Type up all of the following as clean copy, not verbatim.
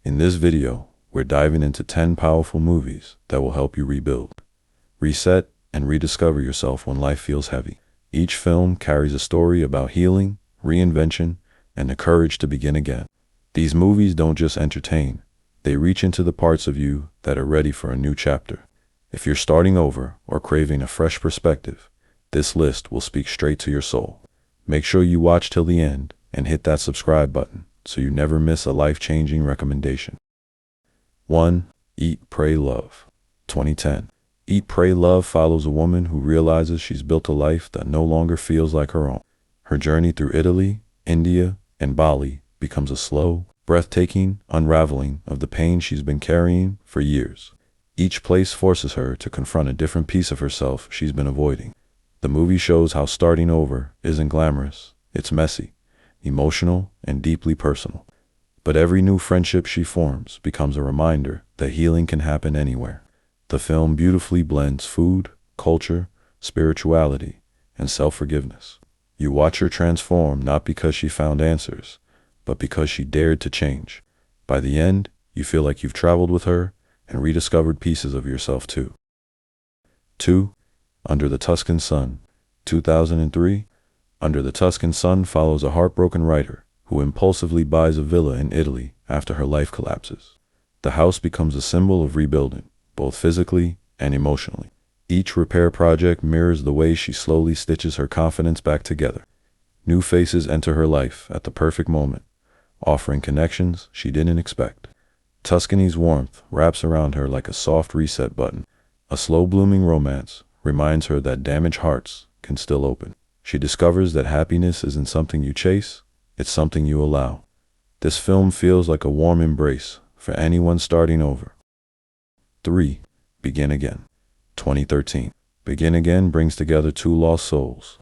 In this video, we're diving into 10 powerful movies that will help you rebuild, reset, and rediscover yourself when life feels heavy. Each film carries a story about healing, reinvention, and the courage to begin again. These movies don't just entertain, they reach into the parts of you that are ready for a new chapter. If you're starting over or craving a fresh perspective, this list will speak straight to your soul. Make sure you watch till the end and hit that subscribe button so you never miss a life-changing recommendation. 1. Eat, Pray, Love. 2010. Eat, Pray, Love follows a woman who realizes she's built a life that no longer feels like her own. Her journey through Italy, India, and Bali becomes a slow, breathtaking unraveling of the pain she's been carrying for years. Each place forces her to confront a different piece of herself she's been avoiding. The movie shows how starting over isn't glamorous. It's messy, emotional, and deeply personal. But every new friendship she forms becomes a reminder that healing can happen anywhere. The film beautifully blends food, culture, spirituality, and self-forgiveness. You watch her transform not because she found answers, but because she dared to change. By the end, you feel like you've traveled with her and rediscovered pieces of yourself too. 2. Under the Tuscan Sun. 2003. Under the Tuscan Sun follows a heartbroken writer who impulsively buys a villa in Italy after her life collapses. The house becomes a symbol of rebuilding, both physically and emotionally. Each repair project mirrors the way she slowly stitches her confidence back together. New faces enter her life at the perfect moment, offering connections she didn't expect. Tuscany's warmth wraps around her like a soft reset button. A slow-blooming romance reminds her that damaged hearts can still open. She discovers that happiness isn't something you chase, it's something you allow. This film feels like a warm embrace for anyone starting over. 3. Begin Again. 2013. Begin Again brings together two lost souls,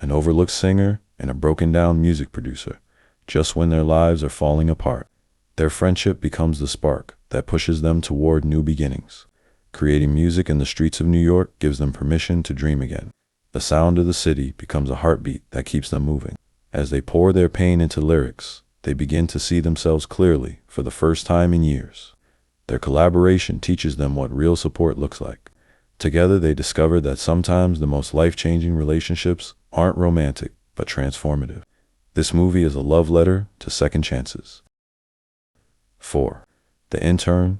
an overlooked singer and a broken-down music producer, just when their lives are falling apart. Their friendship becomes the spark that pushes them toward new beginnings. Creating music in the streets of New York gives them permission to dream again. The sound of the city becomes a heartbeat that keeps them moving. As they pour their pain into lyrics, they begin to see themselves clearly for the first time in years. Their collaboration teaches them what real support looks like. Together they discover that sometimes the most life-changing relationships aren't romantic, but transformative. This movie is a love letter to second chances. 4. The Intern.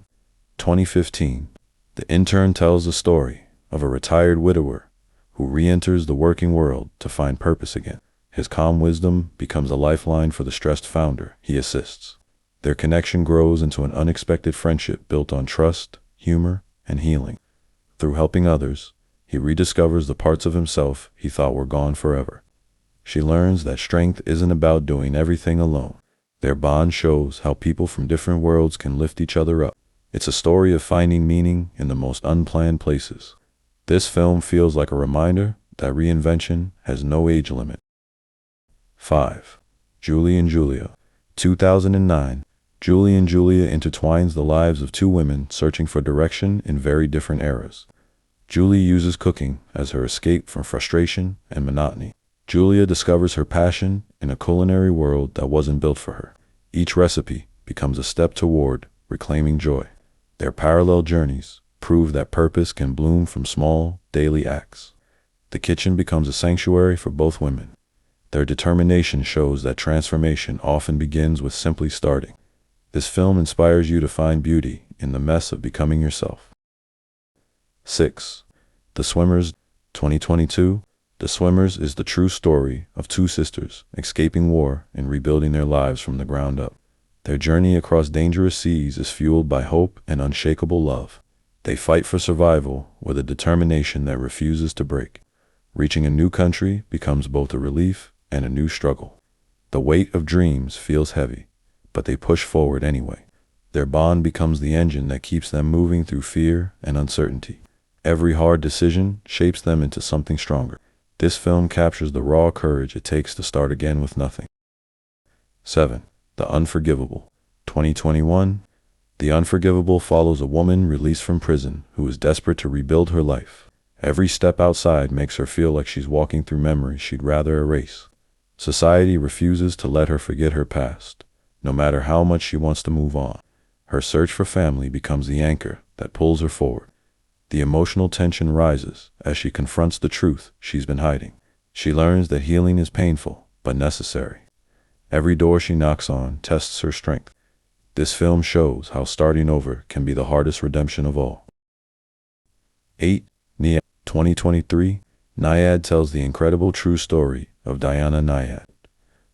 2015. The Intern tells the story of a retired widower who re-enters the working world to find purpose again. His calm wisdom becomes a lifeline for the stressed founder he assists. Their connection grows into an unexpected friendship built on trust, humor, and healing. Through helping others, he rediscovers the parts of himself he thought were gone forever. She learns that strength isn't about doing everything alone. Their bond shows how people from different worlds can lift each other up. It's a story of finding meaning in the most unplanned places. This film feels like a reminder that reinvention has no age limit. 5. Julie and Julia. 2009. Julie and Julia intertwines the lives of two women searching for direction in very different eras. Julie uses cooking as her escape from frustration and monotony. Julia discovers her passion in a culinary world that wasn't built for her. Each recipe becomes a step toward reclaiming joy. Their parallel journeys prove that purpose can bloom from small, daily acts. The kitchen becomes a sanctuary for both women. Their determination shows that transformation often begins with simply starting. This film inspires you to find beauty in the mess of becoming yourself. 6. The Swimmers. 2022. The Swimmers is the true story of two sisters escaping war and rebuilding their lives from the ground up. Their journey across dangerous seas is fueled by hope and unshakable love. They fight for survival with a determination that refuses to break. Reaching a new country becomes both a relief and a new struggle. The weight of dreams feels heavy, but they push forward anyway. Their bond becomes the engine that keeps them moving through fear and uncertainty. Every hard decision shapes them into something stronger. This film captures the raw courage it takes to start again with nothing. 7. The Unforgivable. 2021. The Unforgivable follows a woman released from prison who is desperate to rebuild her life. Every step outside makes her feel like she's walking through memories she'd rather erase. Society refuses to let her forget her past, no matter how much she wants to move on. Her search for family becomes the anchor that pulls her forward. The emotional tension rises as she confronts the truth she's been hiding. She learns that healing is painful, but necessary. Every door she knocks on tests her strength. This film shows how starting over can be the hardest redemption of all. 8. Nyad. 2023, Nyad tells the incredible true story of Diana Nyad,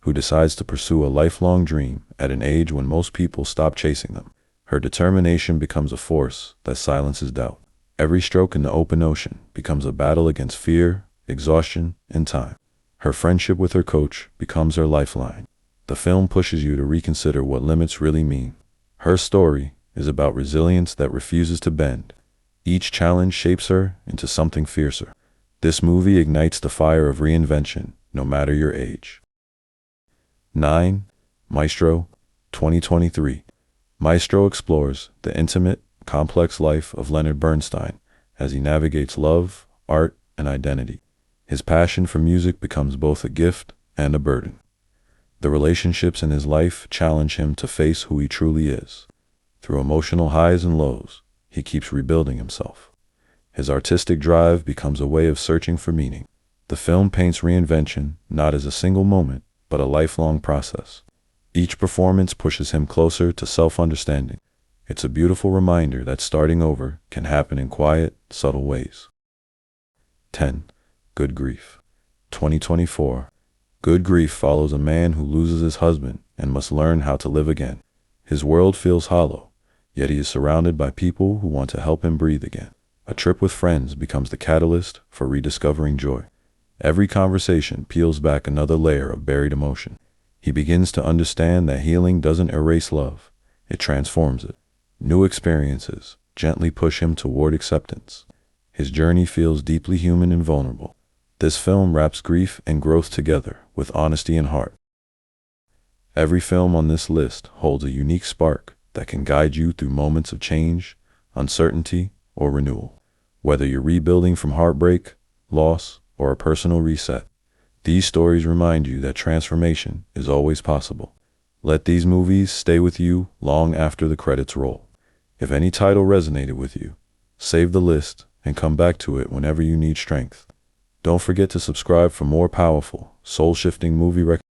who decides to pursue a lifelong dream at an age when most people stop chasing them. Her determination becomes a force that silences doubt. Every stroke in the open ocean becomes a battle against fear, exhaustion, and time. Her friendship with her coach becomes her lifeline. The film pushes you to reconsider what limits really mean. Her story is about resilience that refuses to bend. Each challenge shapes her into something fiercer. This movie ignites the fire of reinvention, no matter your age. 9. Maestro. 2023. Maestro explores the intimate, complex life of Leonard Bernstein as he navigates love, art, and identity. His passion for music becomes both a gift and a burden. The relationships in his life challenge him to face who he truly is. Through emotional highs and lows, he keeps rebuilding himself. His artistic drive becomes a way of searching for meaning. The film paints reinvention not as a single moment, but a lifelong process. Each performance pushes him closer to self-understanding. It's a beautiful reminder that starting over can happen in quiet, subtle ways. 10. Good Grief. 2024. Good Grief follows a man who loses his husband and must learn how to live again. His world feels hollow, yet he is surrounded by people who want to help him breathe again. A trip with friends becomes the catalyst for rediscovering joy. Every conversation peels back another layer of buried emotion. He begins to understand that healing doesn't erase love, it transforms it. New experiences gently push him toward acceptance. His journey feels deeply human and vulnerable. This film wraps grief and growth together with honesty and heart. Every film on this list holds a unique spark that can guide you through moments of change, uncertainty, or renewal. Whether you're rebuilding from heartbreak, loss, or a personal reset, these stories remind you that transformation is always possible. Let these movies stay with you long after the credits roll. If any title resonated with you, save the list and come back to it whenever you need strength. Don't forget to subscribe for more powerful, soul-shifting movie recommendations.